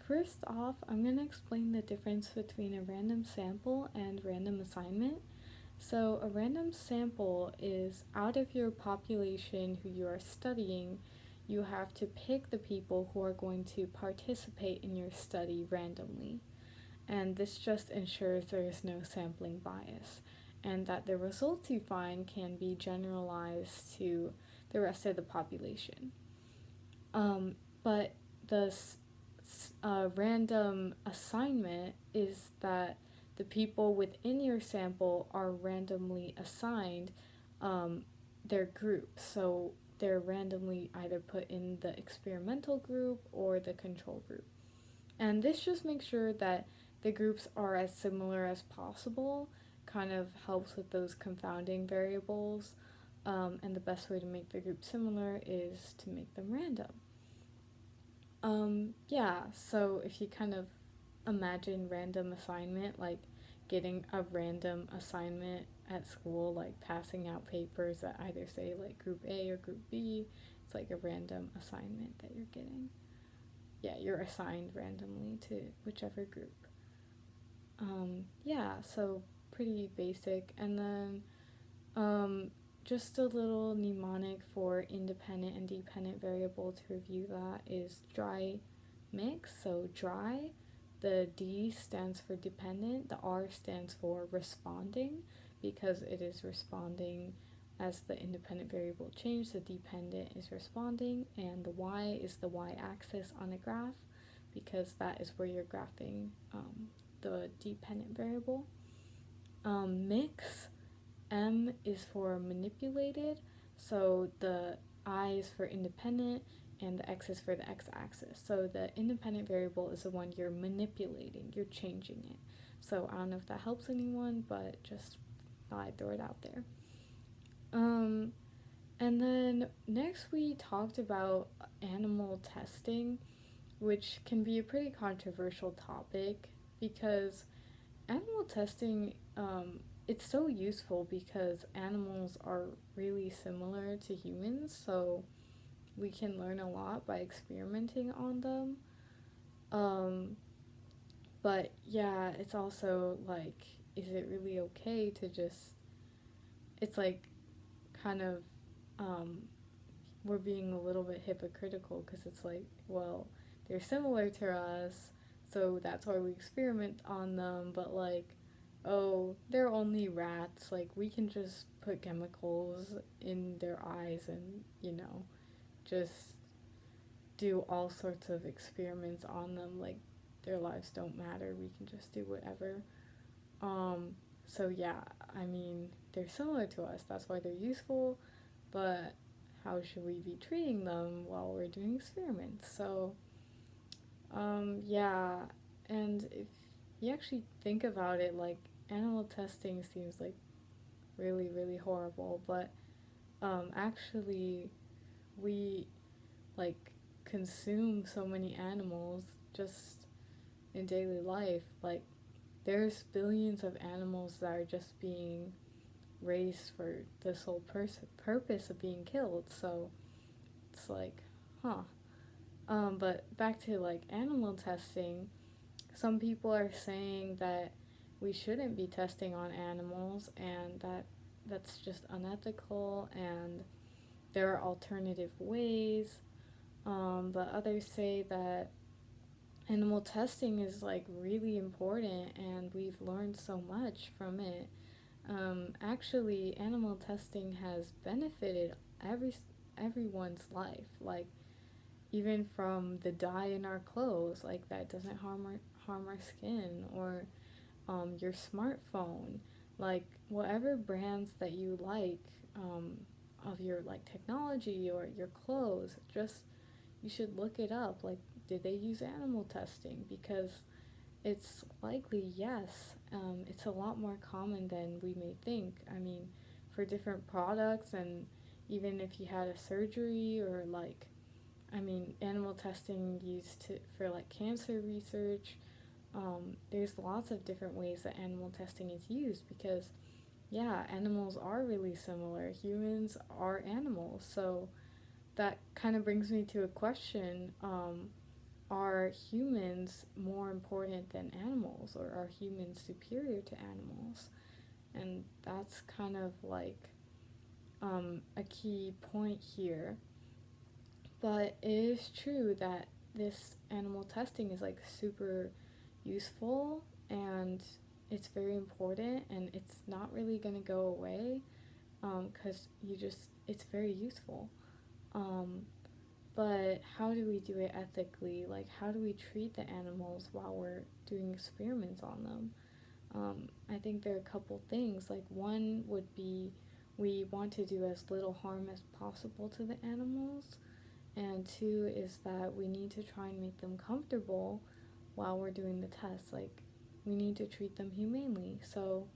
first off, I'm going to explain the difference between a random sample and random assignment. So, a random sample is out of your population who you are studying, you have to pick the people who are going to participate in your study randomly. And this just ensures there is no sampling bias, and that the results you find can be generalized to the rest of the population. But the random assignment is that the people within your sample are randomly assigned their group. So they're randomly either put in the experimental group or the control group. And this just makes sure that the groups are as similar as possible, kind of helps with those confounding variables. And the best way to make the group similar is to make them random. Yeah, so if you kind of imagine random assignment, like getting a random assignment at school, like passing out papers that either say like group A or group B, it's like a random assignment that you're getting. Yeah, you're assigned randomly to whichever group. Yeah, so pretty basic. And then just a little mnemonic for independent and dependent variable to review that is dry mix. So dry, the D stands for dependent, the R stands for responding because it is responding as the independent variable change, the dependent is responding, and the Y is the Y axis on a graph because that is where you're graphing the dependent variable. Mix, M is for manipulated, so the I is for independent and the X is for the X axis. So the independent variable is the one you're manipulating, you're changing it. So I don't know if that helps anyone, but just thought I'd throw it out there. And then next we talked about animal testing, which can be a pretty controversial topic because animal testing, it's so useful because animals are really similar to humans, so we can learn a lot by experimenting on them. Um, but yeah, it's also like, is it really okay to just, it's like kind of, um, we're being a little bit hypocritical because it's like, well, they're similar to us, so that's why we experiment on them, but like, oh, they're only rats, like, we can just put chemicals in their eyes and, just do all sorts of experiments on them, like, their lives don't matter, we can just do whatever. So yeah, I mean, they're similar to us, that's why they're useful, but how should we be treating them while we're doing experiments? So, yeah, and if you actually think about it, like, animal testing seems like really, really horrible, but actually, we like consume so many animals just in daily life. Like, there's billions of animals that are just being raised for this whole purpose of being killed. So it's like, huh. But back to like animal testing, some people are saying that we shouldn't be testing on animals and that that's just unethical and there are alternative ways. But others say that animal testing is like really important and we've learned so much from it. Actually, animal testing has benefited everyone's life. Like, even from the dye in our clothes, like that doesn't harm our skin, or your smartphone, like whatever brands that you like, of your like technology or your clothes, just you should look it up. Like, did they use animal testing? Because it's likely yes. It's a lot more common than we may think. I mean, for different products, and even if you had a surgery or like, I mean, animal testing used for like cancer research. There's lots of different ways that animal testing is used because, yeah, animals are really similar. Humans are animals. So that kind of brings me to a question. are humans more important than animals, or are humans superior to animals? And that's kind of like a key point here. But it is true that this animal testing is like super useful, and it's very important, and it's not really going to go away because it's very useful. Um, but how do we do it ethically? Like, how do we treat the animals while we're doing experiments on them? I think there are a couple things. Like, one would be we want to do as little harm as possible to the animals, and two is that we need to try and make them comfortable while we're doing the test. Like, we need to treat them humanely. So,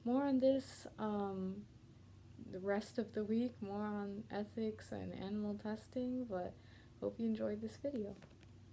more on this the rest of the week, more on ethics and animal testing, but hope you enjoyed this video.